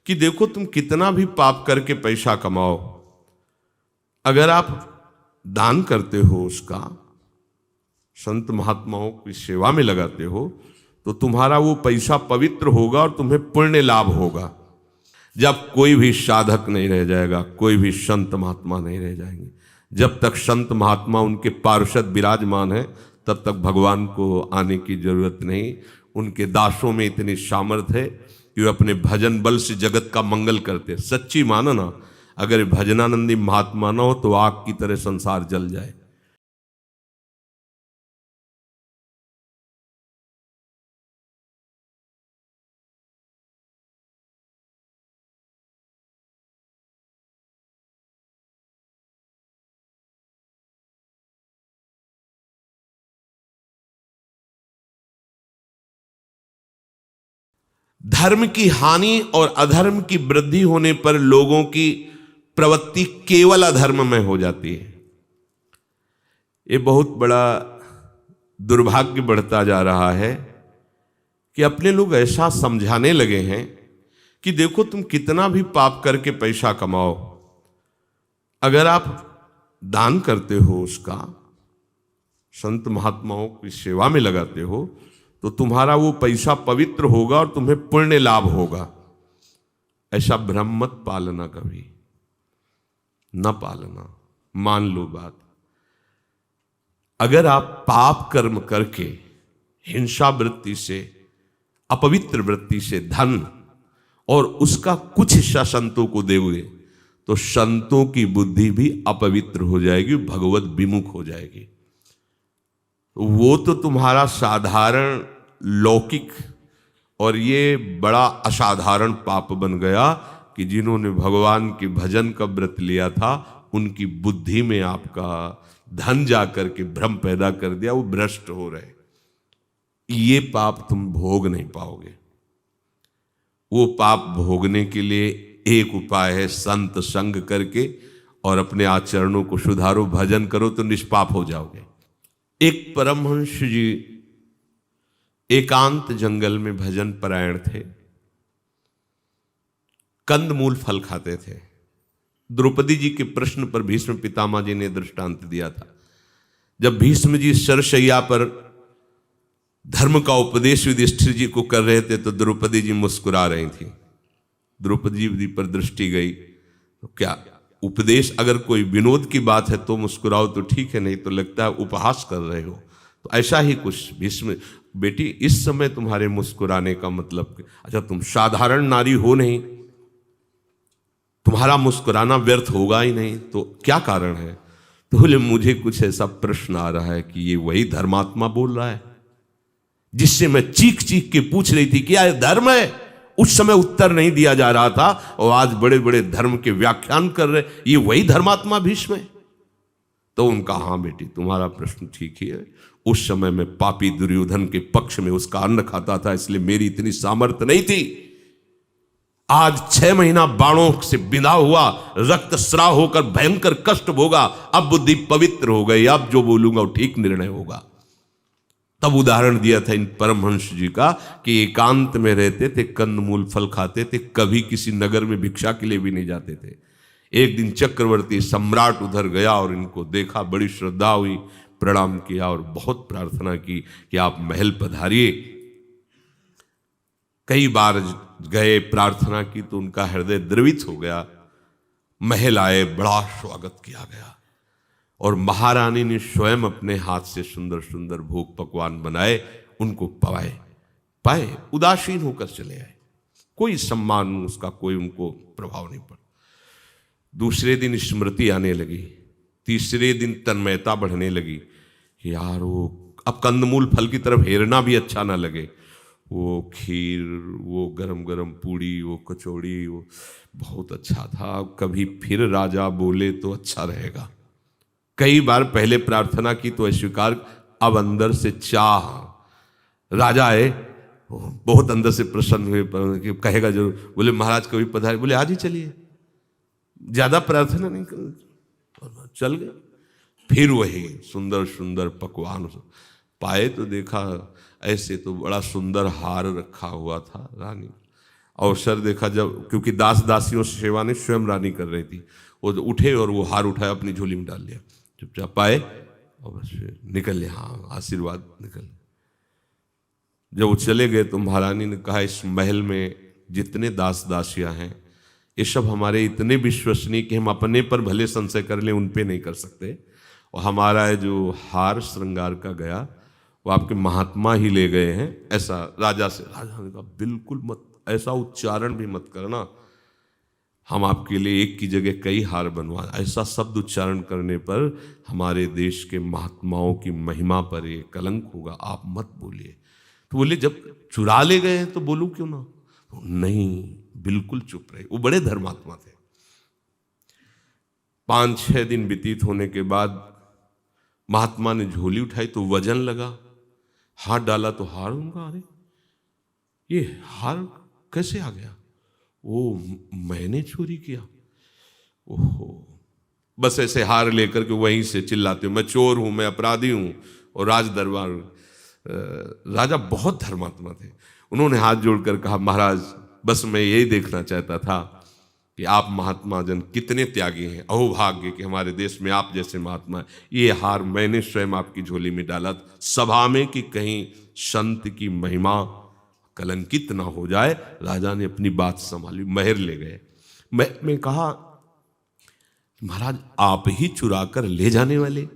कि देखो तुम कितना भी पाप करके पैसा कमाओ, अगर आप दान करते हो, उसका संत महात्माओं की सेवा में लगाते हो, तो तुम्हारा वो पैसा पवित्र होगा और तुम्हें पुण्य लाभ होगा। जब कोई भी साधक नहीं रह जाएगा, कोई भी संत महात्मा नहीं रह जाएंगे, जब तक संत महात्मा उनके पार्षद विराजमान है तब तक भगवान को आने की जरूरत नहीं। उनके दासों में इतनी सामर्थ्य है कि वे अपने भजन बल से जगत का मंगल करते। सच्ची मानो ना, अगर भजनानंदी महात्मा ना हो तो आग की तरह संसार जल जाए। धर्म की हानि और अधर्म की वृद्धि होने पर लोगों की प्रवृत्ति केवल अधर्म में हो जाती है। ये बहुत बड़ा दुर्भाग्य बढ़ता जा रहा है कि अपने लोग ऐसा समझाने लगे हैं कि देखो तुम कितना भी पाप करके पैसा कमाओ, अगर आप दान करते हो, उसका संत महात्माओं की सेवा में लगाते हो, तो तुम्हारा वो पैसा पवित्र होगा और तुम्हें पुण्य लाभ होगा। ऐसा भ्रम मत पालना, कभी न पालना। मान लो बात, अगर आप पाप कर्म करके हिंसा वृत्ति से, अपवित्र वृत्ति से धन और उसका कुछ हिस्सा संतों को दोगे, तो संतों की बुद्धि भी अपवित्र हो जाएगी, भगवत विमुख हो जाएगी। वो तो तुम्हारा साधारण लौकिक और ये बड़ा असाधारण पाप बन गया कि जिन्होंने भगवान के भजन का व्रत लिया था, उनकी बुद्धि में आपका धन जाकर के भ्रम पैदा कर दिया, वो भ्रष्ट हो रहे। ये पाप तुम भोग नहीं पाओगे। वो पाप भोगने के लिए एक उपाय है, संत संग करके और अपने आचरणों को सुधारो, भजन करो तो निष्पाप हो जाओगे। एक परमहंस जी एकांत जंगल में भजन परायण थे, कंदमूल फल खाते थे। द्रौपदी जी के प्रश्न पर भीष्म पितामह जी ने दृष्टांत दिया था। जब भीष्म जी सरशैया पर धर्म का उपदेश युधिष्ठिर जी को कर रहे थे तो द्रौपदी जी मुस्कुरा रही थी। द्रौपदी जी पर दृष्टि गई तो क्या उपदेश, अगर कोई विनोद की बात है तो मुस्कुराओ तो ठीक है, नहीं तो लगता है उपहास कर रहे हो। तो ऐसा ही कुछ भीष्म, बेटी इस समय तुम्हारे मुस्कुराने का मतलब, अच्छा तुम साधारण नारी हो नहीं, तुम्हारा मुस्कुराना व्यर्थ होगा ही नहीं, तो क्या कारण है? तो बोले मुझे कुछ ऐसा प्रश्न आ रहा है कि ये वही धर्मात्मा बोल रहा है जिससे मैं चीख चीख के पूछ रही थी क्या यह धर्म है। उस समय उत्तर नहीं दिया जा रहा था और आज बड़े बड़े धर्म के व्याख्यान कर रहे, ये वही धर्मात्मा भीष्म है। तो उनका हाँ बेटी तुम्हारा प्रश्न ठीक ही है, उस समय मैं पापी दुर्योधन के पक्ष में उसका अन्न खाता था, इसलिए मेरी इतनी सामर्थ्य नहीं थी। आज 6 महीना बाणों से बिंधा हुआ, रक्तस्राव होकर भयंकर कष्ट भोगा, अब बुद्धि पवित्र हो गई, अब जो बोलूंगा वो ठीक निर्णय होगा। तब उदाहरण दिया था इन परमहंस जी का कि एकांत में रहते थे, कंदमूल फल खाते थे, कभी किसी नगर में भिक्षा के लिए भी नहीं जाते थे। एक दिन चक्रवर्ती सम्राट उधर गया और इनको देखा, बड़ी श्रद्धा हुई, प्रणाम किया और बहुत प्रार्थना की कि आप महल पधारिए। कई बार गए, प्रार्थना की तो उनका हृदय द्रवित हो गया। महल आए, बड़ा स्वागत किया गया और महारानी ने स्वयं अपने हाथ से सुंदर सुंदर भोग पकवान बनाए, उनको पाए, उदासीन होकर चले आए। कोई सम्मान उसका, कोई उनको प्रभाव नहीं पड़ा। दूसरे दिन स्मृति आने लगी, तीसरे दिन तन्मयता बढ़ने लगी कि यार वो अब कंदमूल फल की तरफ हेरना भी अच्छा ना लगे। वो खीर, वो गरम गरम पूड़ी, वो कचौड़ी, वो बहुत अच्छा था, कभी फिर राजा बोले तो अच्छा रहेगा। कई बार पहले प्रार्थना की तो अस्वीकार, अब अंदर से चाह। राजा आए, बहुत अंदर से प्रसन्न हुए, कहेगा जरूर। बोले महाराज कभी पधारे, बोले आज ही चलिए, ज्यादा प्रार्थना नहीं कर। चल गए। फिर वही सुंदर सुंदर पकवान पाए तो देखा ऐसे तो बड़ा सुंदर हार रखा हुआ था रानी, अवसर देखा जब, क्योंकि दास दासियों से सेवा नहीं स्वयं रानी कर रही थी, वो उठे और वो हार उठाया अपनी झोली में डाल लिया, चुपचाप पाए और बस फिर निकल लिया। हाँ, आशीर्वाद निकल। जब वो चले गए तो महारानी ने कहा इस महल में जितने दास दासियां हैं ये सब हमारे इतने विश्वसनीय कि हम अपने पर भले संशय कर लें उन पे नहीं कर सकते, और हमारा जो हार श्रृंगार का गया वो आपके महात्मा ही ले गए हैं। ऐसा राजा ने कहा बिल्कुल मत, ऐसा उच्चारण भी मत करना, हम आपके लिए एक की जगह कई हार बनवा, ऐसा शब्द उच्चारण करने पर हमारे देश के महात्माओं की महिमा पर ये कलंक होगा, आप मत बोलिए। तो बोले जब चुरा ले गए हैं तो बोलूं क्यों ना? तो नहीं, बिल्कुल चुप रहे। वो बड़े धर्मात्मा थे। 5-6 दिन व्यतीत होने के बाद महात्मा ने झोली उठाई तो वजन लगा, हाथ डाला तो हार उनका, अरे ये हार कैसे आ गया? वो मैंने चोरी किया। ओहो, बस ऐसे हार लेकर के वहीं से चिल्लाते हो मैं चोर हूं, मैं अपराधी हूं। और राज दरबार, राजा बहुत धर्मात्मा थे, उन्होंने हाथ जोड़कर कहा महाराज बस मैं यही देखना चाहता था कि आप महात्मा जन कितने त्यागी हैं, अहोभाग्य कि हमारे देश में आप जैसे महात्मा हैं। ये हार मैंने स्वयं आपकी झोली में डाला सभा में कि कहीं संत की महिमा कलंकित ना हो जाए। राजा ने अपनी बात संभाली, महर ले गए। मैं कहा महाराज आप ही चुरा कर ले जाने वाले,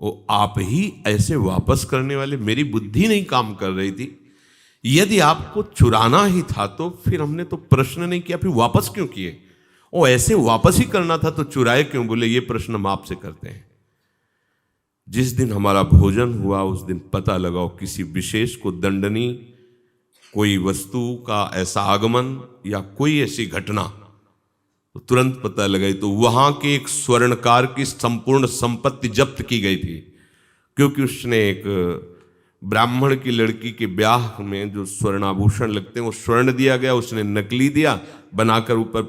वो आप ही ऐसे वापस करने वाले, मेरी बुद्धि नहीं काम कर रही थी। यदि आपको चुराना ही था तो फिर हमने तो प्रश्न नहीं किया, फिर वापस क्यों किए? वो ऐसे वापस ही करना था तो चुराए क्यों? बोले ये प्रश्न हम आपसे करते हैं। जिस दिन हमारा भोजन हुआ उस दिन पता लगाओ किसी विशेष को दंडनीय कोई वस्तु का ऐसा आगमन या कोई ऐसी घटना, तो तुरंत पता लगाई। तो वहां के एक स्वर्णकार की संपूर्ण संपत्ति जब्त की गई थी, क्योंकि उसने एक ब्राह्मण की लड़की के ब्याह में जो स्वर्णाभूषण लगते हैं वो स्वर्ण दिया गया, उसने नकली दिया बनाकर ऊपर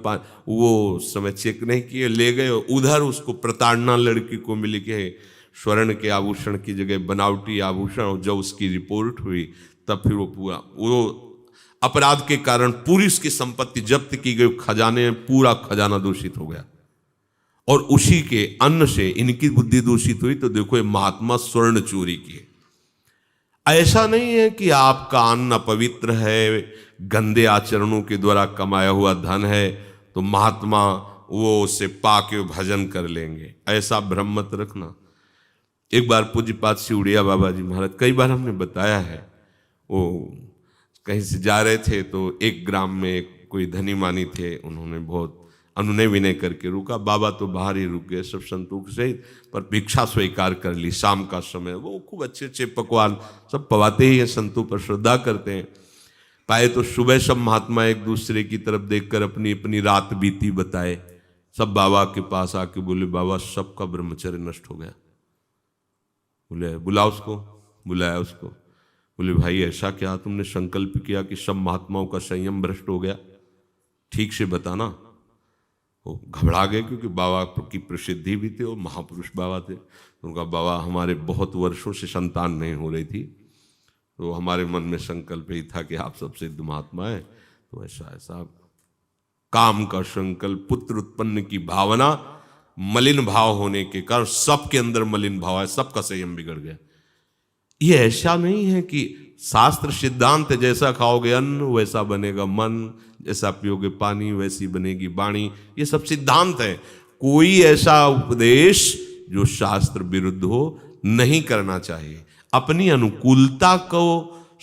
वो समय चेक नहीं किए ले गए। उधर उसको प्रताड़ना लड़की को मिली कि स्वर्ण के आभूषण की जगह बनावटी आभूषण, और जब उसकी रिपोर्ट हुई तब फिर वो अपराध के कारण पूरी उसकी संपत्ति जब्त की गई, खजाने में पूरा खजाना दूषित हो गया। और उसी के अन्न से इनकी बुद्धि दूषित हुई। तो देखो ये महात्मा स्वर्ण चोरी किए। ऐसा नहीं है कि आपका अन्न अपवित्र है, गंदे आचरणों के द्वारा कमाया हुआ धन है तो महात्मा वो उसे पाके भजन कर लेंगे, ऐसा भ्रम मत रखना। एक बार पूज्यपाद सिउड़िया बाबा जी महाराज, कई बार हमने बताया है, वो कहीं से जा रहे थे तो एक ग्राम में कोई धनी मानी थे, उन्होंने बहुत अनुनय विनय करके रुका। बाबा तो बाहर ही रुक गए सब संतोष सहित, पर भिक्षा स्वीकार कर ली। शाम का समय, वो खूब अच्छे अच्छे पकवान सब पवाते ही हैं, संतों पर श्रद्धा करते हैं। पाए तो सुबह सब महात्मा एक दूसरे की तरफ देखकर अपनी अपनी रात बीती बताए। सब बाबा के पास आके बोले बाबा सबका ब्रह्मचर्य नष्ट हो गया। बोले बुलाओ उसको, बुलाया उसको। बोले भाई ऐसा क्या तुमने संकल्प किया कि सब महात्माओं का संयम भ्रष्ट हो गया, ठीक से बताना। वो घबरा गए क्योंकि बाबा की प्रसिद्धि भी थी और महापुरुष बाबा थे। उनका बाबा हमारे बहुत वर्षों से संतान नहीं हो रही थी, तो हमारे मन में संकल्प ही था कि आप सब सिद्ध महात्मा है, तो ऐसा ऐसा काम का संकल्प, पुत्र उत्पन्न की भावना, मलिन भाव होने के कारण सबके अंदर मलिन भाव है, सबका संयम बिगड़ गया। ये ऐसा नहीं है कि शास्त्र सिद्धांत जैसा खाओगे अन्न वैसा बनेगा मन, जैसा पियोगे पानी वैसी बनेगी वाणी, ये सब सिद्धांत है। कोई ऐसा उपदेश जो शास्त्र विरुद्ध हो नहीं करना चाहिए। अपनी अनुकूलता को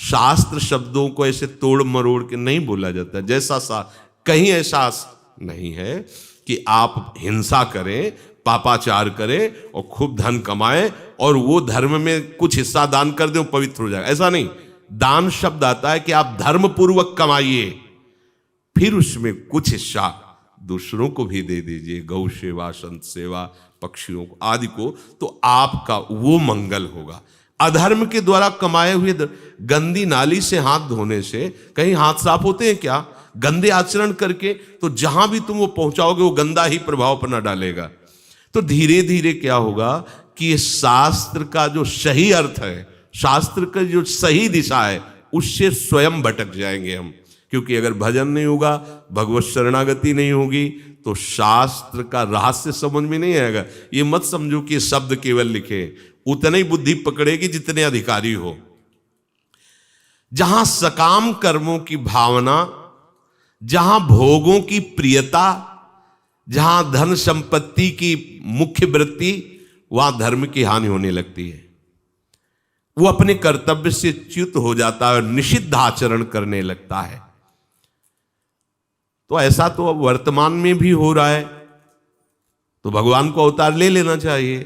शास्त्र शब्दों को ऐसे तोड़ मरोड़ के नहीं बोला जाता। जैसा कहीं ऐसा नहीं है कि आप हिंसा करें, पापाचार करें और खूब धन कमाएं और वो धर्म में कुछ हिस्सा दान कर दें, पवित्र हो जाएगा, ऐसा नहीं। दान शब्द आता है कि आप धर्म पूर्वक कमाइए, फिर उसमें कुछ हिस्सा दूसरों को भी दे दीजिए, गौ सेवा, संत सेवा, पक्षियों को आदि को, तो आपका वो मंगल होगा। अधर्म के द्वारा कमाए हुए गंदी नाली से हाथ धोने से कहीं हाथ साफ होते हैं क्या? गंदे आचरण करके तो जहां भी तुम वो पहुंचाओगे वो गंदा ही प्रभाव अपना डालेगा। तो धीरे धीरे क्या होगा कि ये शास्त्र का जो सही अर्थ है, शास्त्र का जो सही दिशा है, उससे स्वयं भटक जाएंगे हम, क्योंकि अगर भजन नहीं होगा, भगवत शरणागति नहीं होगी, तो शास्त्र का रहस्य समझ में नहीं आएगा। ये मत समझो कि शब्द केवल लिखे, उतनी बुद्धि पकड़ेगी जितने अधिकारी हो। जहां सकाम कर्मों की भावना, जहां भोगों की प्रियता, जहां धन संपत्ति की मुख्य वृत्ति, वहां धर्म की हानि होने लगती है। वो अपने कर्तव्य से च्युत हो जाता है और निषिद्ध आचरण करने लगता है। तो ऐसा तो अब वर्तमान में भी हो रहा है, तो भगवान को अवतार ले लेना चाहिए।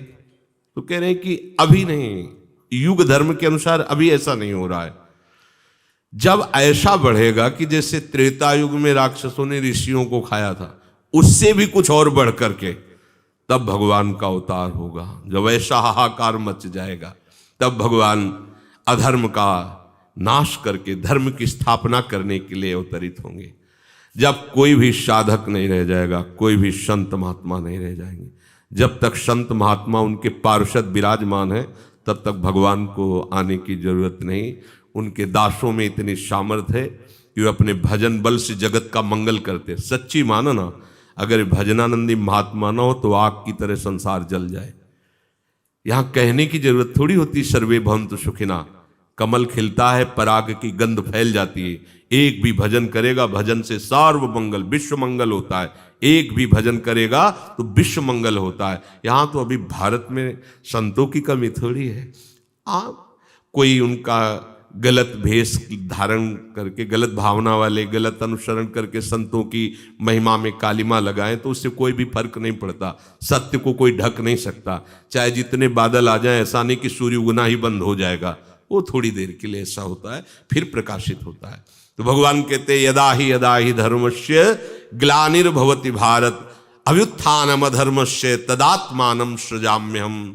तो कह रहे हैं कि अभी नहीं, युग धर्म के अनुसार अभी ऐसा नहीं हो रहा है। जब ऐसा बढ़ेगा कि जैसे त्रेता युग में राक्षसों ने ऋषियों को खाया था, उससे भी कुछ और बढ़ करके, तब भगवान का अवतार होगा। जब ऐसा हाहाकार मच जाएगा, तब भगवान अधर्म का नाश करके धर्म की स्थापना करने के लिए अवतरित होंगे। जब कोई भी साधक नहीं रह जाएगा, कोई भी संत महात्मा नहीं रह जाएंगे। जब तक संत महात्मा उनके पार्षद विराजमान है, तब तक भगवान को आने की जरूरत नहीं। उनके दासों में इतनी सामर्थ्य है कि वे अपने भजन बल से जगत का मंगल करते। सच्ची मानो ना, अगर भजनानंदी महात्मा ना हो तो आग की तरह संसार जल जाए। यहां कहने की जरूरत थोड़ी होती सर्वे भवन्तु सुखिना। कमल खिलता है, पराग की गंध फैल जाती है। एक भी भजन करेगा, भजन से सर्व मंगल विश्व मंगल होता है। एक भी भजन करेगा तो विश्व मंगल होता है। यहां तो अभी भारत में संतों की कमी थोड़ी है। कोई उनका गलत भेष धारण करके, गलत भावना वाले, गलत अनुसरण करके संतों की महिमा में कालिमा लगाएं तो उससे कोई भी फर्क नहीं पड़ता। सत्य को कोई ढक नहीं सकता। चाहे जितने बादल आ जाएं, ऐसा नहीं कि सूर्य उगना ही बंद हो जाएगा। वो थोड़ी देर के लिए ऐसा होता है, फिर प्रकाशित होता है। तो भगवान कहते यदा ही धर्मस्य ग्लानिर्भवति भारत अभ्युत्थानम अधर्मस्य तदात्मानं सृजाम्यहम्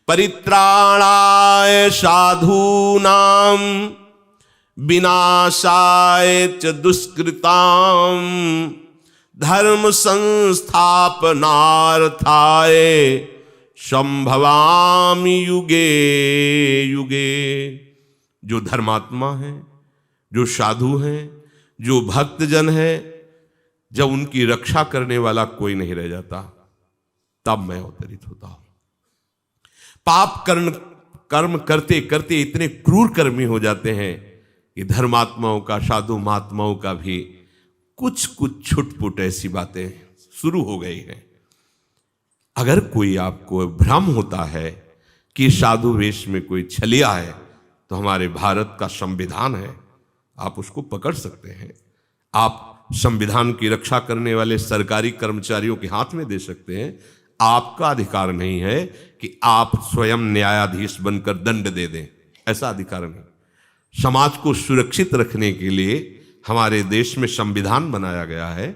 परित्राणाय साधूनां विनाशाय च दुष्कृतां धर्म संस्थापनार्थाय संभवामि युगे युगे। जो धर्मात्मा है, जो साधु हैं, जो भक्तजन है, जब उनकी रक्षा करने वाला कोई नहीं रह जाता, तब मैं अवतरित होता हूं। पाप कर्म करते करते इतने क्रूर कर्मी हो जाते हैं कि धर्मात्माओं का, साधु महात्माओं का भी कुछ कुछ छुटपुट ऐसी बातें शुरू हो गई हैं। अगर कोई आपको भ्रम होता है कि साधु वेश में कोई छलिया है, तो हमारे भारत का संविधान है, आप उसको पकड़ सकते हैं। आप संविधान की रक्षा करने वाले सरकारी कर्मचारियों के हाथ में दे सकते हैं। आपका अधिकार नहीं है कि आप स्वयं न्यायाधीश बनकर दंड दे दें, ऐसा अधिकार नहीं। समाज को सुरक्षित रखने के लिए हमारे देश में संविधान बनाया गया है।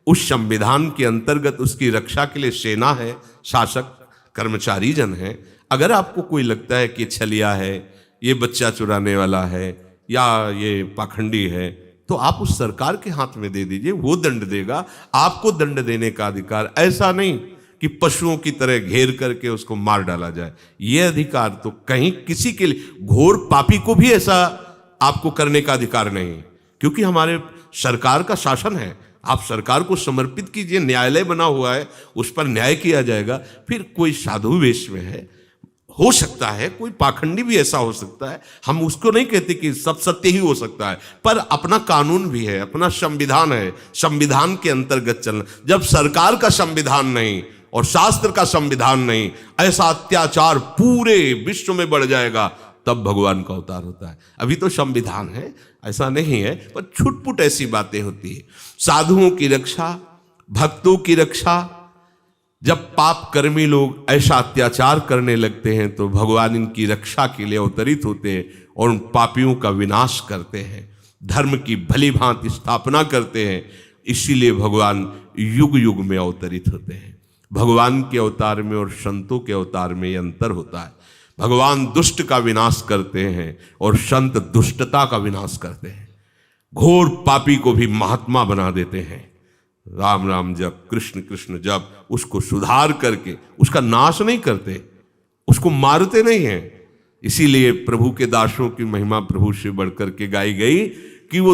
उस संविधान के अंतर्गत उसकी रक्षा के लिए सेना है, शासक, कर्मचारी जन है। अगर आपको कोई लगता है कि छलिया है, ये बच्चा चुराने वाला है, या ये पाखंडी है, तो आप उस सरकार के हाथ में दे दीजिए, वो दंड देगा। आपको दंड देने का अधिकार, ऐसा नहीं कि पशुओं की तरह घेर करके उसको मार डाला जाए। यह अधिकार तो कहीं किसी के लिए, घोर पापी को भी ऐसा आपको करने का अधिकार नहीं, क्योंकि हमारे सरकार का शासन है। आप सरकार को समर्पित कीजिए, न्यायालय बना हुआ है, उस पर न्याय किया जाएगा। फिर कोई साधु वेश में है, हो सकता है कोई पाखंडी भी ऐसा हो सकता है, हम उसको नहीं कहते कि सब सत्य ही हो सकता है, पर अपना कानून भी है, अपना संविधान है, संविधान के अंतर्गत चलना। जब सरकार का संविधान नहीं और शास्त्र का संविधान नहीं, ऐसा अत्याचार पूरे विश्व में बढ़ जाएगा, तब भगवान का अवतार होता है। अभी तो संविधान है, ऐसा नहीं है, पर छुटपुट ऐसी बातें होती है। साधुओं की रक्षा, भक्तों की रक्षा, जब पाप कर्मी लोग ऐसा अत्याचार करने लगते हैं, तो भगवान इनकी रक्षा के लिए अवतरित होते हैं और उन पापियों का विनाश करते हैं, धर्म की भली भांति स्थापना करते हैं। इसीलिए भगवान युग युग में अवतरित होते हैं। भगवान के अवतार में और संतों के अवतार में यह अंतर होता है। भगवान दुष्ट का विनाश करते हैं और संत दुष्टता का विनाश करते हैं। घोर पापी को भी महात्मा बना देते हैं। राम राम जप, कृष्ण कृष्ण जप, उसको सुधार करके उसका नाश नहीं करते, उसको मारते नहीं हैं। इसीलिए प्रभु के दासों की महिमा प्रभु से बढ़कर के गाई गई कि वो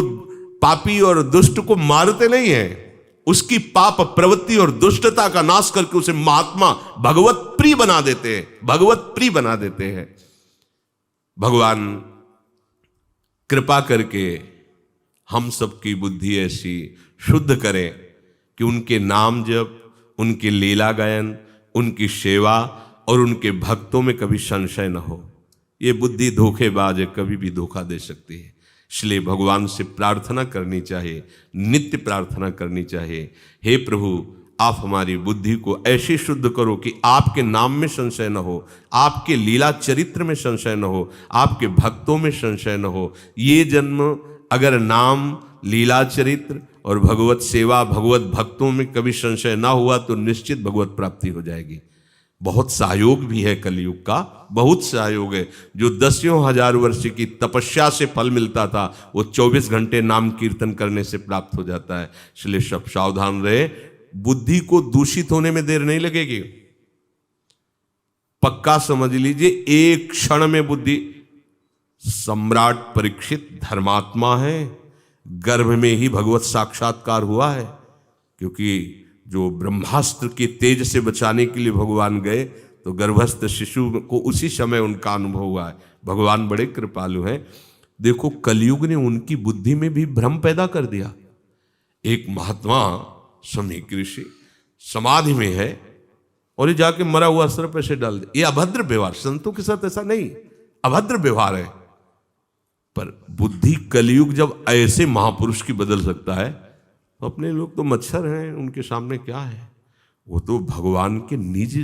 पापी और दुष्ट को मारते नहीं है, उसकी पाप प्रवृत्ति और दुष्टता का नाश करके उसे महात्मा भगवत प्रिय बना देते हैं, भगवत प्रिय बना देते हैं। भगवान कृपा करके हम सबकी बुद्धि ऐसी शुद्ध करें कि उनके नाम जप, उनके लीला गायन, उनकी सेवा और उनके भक्तों में कभी संशय न हो। ये बुद्धि धोखेबाज है, कभी भी धोखा दे सकती है। इसलिए भगवान से प्रार्थना करनी चाहिए, नित्य प्रार्थना करनी चाहिए, हे प्रभु आप हमारी बुद्धि को ऐसे शुद्ध करो कि आपके नाम में संशय न हो, आपके लीला चरित्र में संशय न हो, आपके भक्तों में संशय न हो। ये जन्म अगर नाम, लीला चरित्र और भगवत सेवा, भगवत भक्तों में कभी संशय ना हुआ तो निश्चित भगवत प्राप्ति हो जाएगी। बहुत सहयोग भी है कलयुग का, बहुत सहयोग है। जो 10,000 वर्ष की तपस्या से फल मिलता था वो 24 घंटे नाम कीर्तन करने से प्राप्त हो जाता है। इसलिए सब सावधान रहे, बुद्धि को दूषित होने में देर नहीं लगेगी। पक्का समझ लीजिए, एक क्षण में बुद्धि, सम्राट परीक्षित धर्मात्मा है, गर्भ में ही भगवत साक्षात्कार हुआ है। क्योंकि जो ब्रह्मास्त्र के तेज से बचाने के लिए भगवान गए तो गर्भस्थ शिशु को उसी समय उनका अनुभव हुआ है। भगवान बड़े कृपालु हैं। देखो कलयुग ने उनकी बुद्धि में भी भ्रम पैदा कर दिया। एक महात्मा समीक ऋषि समाधि में है और ये जाके मरा हुआ सर्प ऐसे डाल दे। ये अभद्र व्यवहार, संतों के साथ ऐसा नहीं, अभद्र व्यवहार है। पर बुद्धि कलयुग जब ऐसे महापुरुष की बदल सकता है तो अपने लोग तो मच्छर हैं, उनके सामने क्या है। वो तो भगवान के निज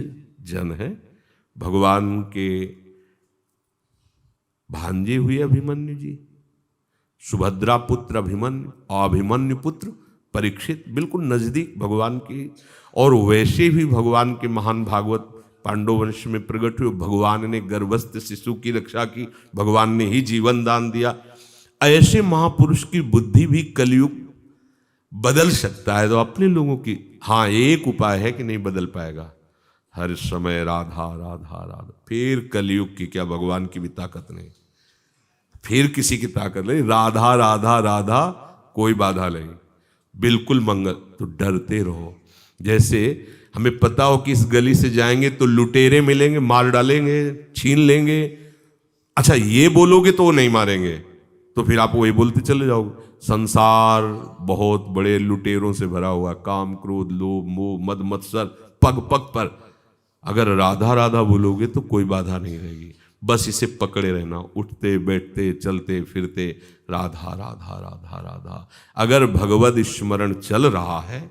जन है, भगवान के भांजे हुए अभिमन्यु जी, सुभद्रा पुत्र अभिमन्यु, अभिमन्यु पुत्र परीक्षित, बिल्कुल नजदीक भगवान की। और वैसे भी भगवान के महान भागवत पांडव वंश में प्रकट हुए। भगवान ने गर्भस्थ शिशु की रक्षा की, भगवान ने ही जीवन दान दिया। ऐसे महापुरुष की बुद्धि भी कलयुग बदल सकता है। तो अपने लोगों की, हाँ एक उपाय है कि नहीं बदल पाएगा, हर समय राधा राधा राधा। फिर कलयुग की क्या, भगवान की भी ताकत नहीं, फिर किसी की ताकत नहीं, राधा राधा राधा, कोई बाधा नहीं, बिल्कुल मंगल। तो डरते रहो। जैसे हमें पता हो कि इस गली से जाएंगे तो लुटेरे मिलेंगे, मार डालेंगे, छीन लेंगे। अच्छा ये बोलोगे तो वो नहीं मारेंगे, तो फिर आप वही बोलते चले जाओगे। संसार बहुत बड़े लुटेरों से भरा हुआ, काम क्रोध लोभ मोह मद मत्सर पग पग पर। अगर राधा राधा बोलोगे तो कोई बाधा नहीं रहेगी, बस इसे पकड़े रहना, उठते बैठते चलते फिरते राधा राधा राधा राधा। अगर भगवद स्मरण चल रहा है,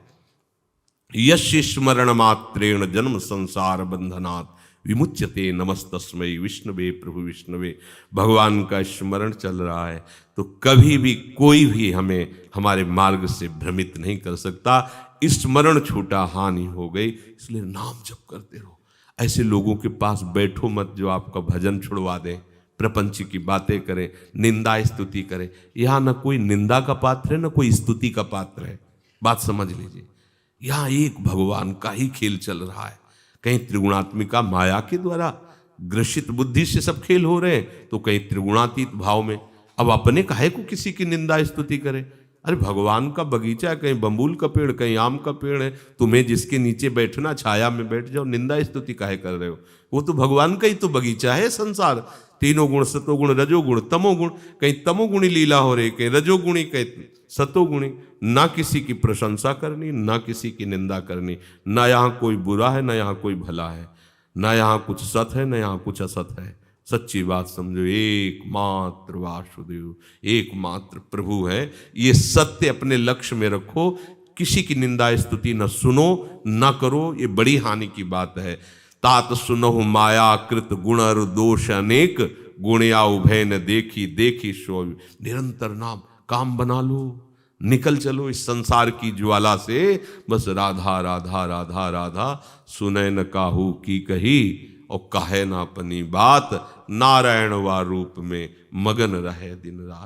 यश स्मरण मात्रेण जन्म संसार बंधनात् विमुच्यते नमस्तस्मै विष्णुवे प्रभु विष्णुवे। भगवान का स्मरण चल रहा है तो कभी भी कोई भी हमें हमारे मार्ग से भ्रमित नहीं कर सकता। स्मरण छूटा हानि हो गई, इसलिए नाम जप करते रहो। ऐसे लोगों के पास बैठो मत जो आपका भजन छुड़वा दें, प्रपंच की बातें करें, निंदा स्तुति करें। यहाँ न कोई निंदा का पात्र है न कोई स्तुति का पात्र है, बात समझ लीजिए। यहाँ एक भगवान का ही खेल चल रहा है। कहीं त्रिगुणात्मिका माया के द्वारा ग्रसित बुद्धि से सब खेल हो रहे हैं, तो कहीं त्रिगुणातीत भाव में। अब अपने काहे को किसी की निंदा स्तुति करे। अरे भगवान का बगीचा है, कहीं बम्बूल का पेड़, कहीं आम का पेड़ है, तुम्हें जिसके नीचे बैठना छाया में बैठ जाओ, निंदा स्तुति काहे कर रहे हो। वो तो भगवान का ही तो बगीचा है संसार। तीनों गुण, सतोगुण रजोगुण तमोगुण, कहीं तमोगुणी लीला हो रही, कहीं रजोगुणी कहीं सतोगुणी। ना किसी की प्रशंसा करनी, ना किसी की निंदा करनी। ना यहाँ कोई बुरा है, ना यहाँ कोई भला है, ना यहाँ कुछ सत है, ना यहाँ कुछ असत है। सच्ची बात समझो, एकमात्र वासुदेव, एकमात्र प्रभु है। ये सत्य अपने लक्ष्य में रखो। किसी की निंदा स्तुति न सुनो न करो, ये बड़ी हानि की बात है। तात सुनहु माया कृत गुण और दोष अनेक, गुणया उभय न देखी देखी सो। निरंतर नाम काम बना लो, निकल चलो इस संसार की ज्वाला से। बस राधा राधा राधा राधा, सुनै न काहू की कही और कहे ना अपनी बात। नारायण वा रूप में मगन रहे दिन रात।